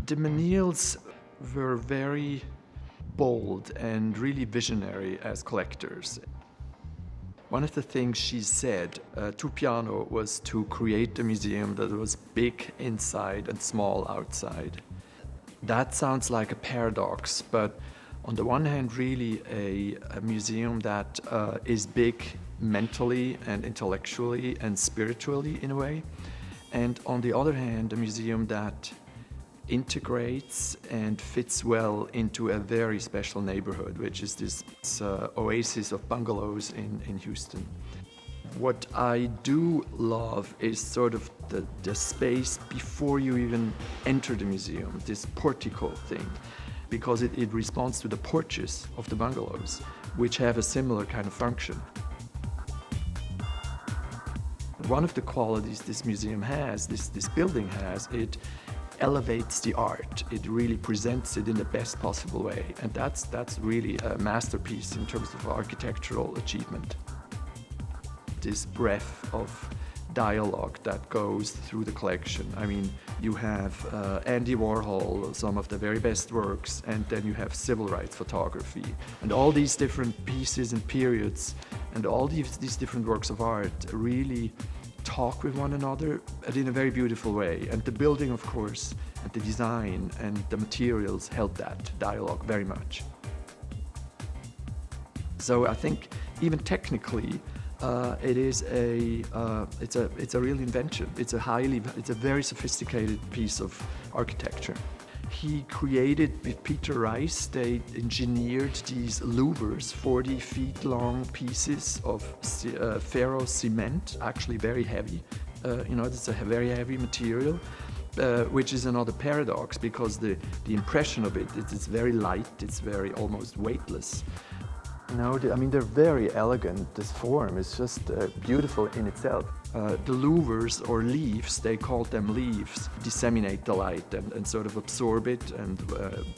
The Menils were very bold and really visionary as collectors. One of the things she said to Piano was to create a museum that was big inside and small outside. That sounds like a paradox, but on the one hand, really a museum that is big mentally and intellectually and spiritually in a way. And on the other hand, a museum that integrates and fits well into a very special neighborhood, which is this oasis of bungalows in Houston. What I do love is sort of the space before you even enter the museum, this portico thing, because it responds to the porches of the bungalows, which have a similar kind of function. One of the qualities this museum has, this building has, it elevates the art. It really presents it in the best possible way. And that's really a masterpiece in terms of architectural achievement. This breadth of dialogue that goes through the collection. I mean, you have Andy Warhol, some of the very best works, and then you have civil rights photography. And all these different pieces and periods and all these different works of art really talk with one another, but in a very beautiful way. And the building, of course, and the design and the materials help that dialogue very much. So I think even technically, it's a real invention. It's a very sophisticated piece of architecture. He created, with Peter Rice, they engineered these louvers, 40 feet long pieces of ferro cement, actually very heavy. It's a very heavy material, which is another paradox because the impression of it's very light, it's very almost weightless. They're very elegant. This form is just beautiful in itself. The louvers or leaves, they called them leaves, disseminate the light and sort of absorb it and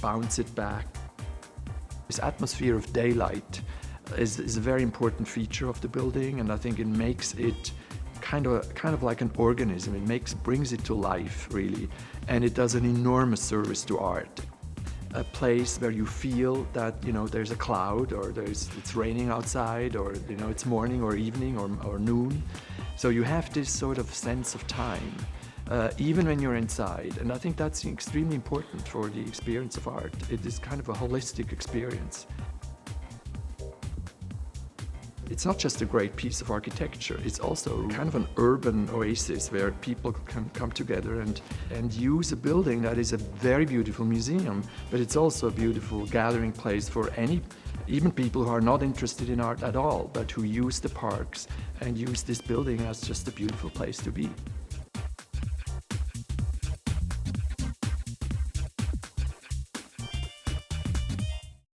bounce it back. This atmosphere of daylight is a very important feature of the building, and I think it makes it kind of like an organism. It brings it to life, really, and it does an enormous service to art. A place where you feel that there's a cloud, or it's raining outside, or it's morning or evening or noon. So you have this sort of sense of time, even when you're inside. And I think that's extremely important for the experience of art. It is kind of a holistic experience. It's not just a great piece of architecture, it's also kind of an urban oasis where people can come together and use a building that is a very beautiful museum, but it's also a beautiful gathering place for even people who are not interested in art at all, but who use the parks and use this building as just a beautiful place to be.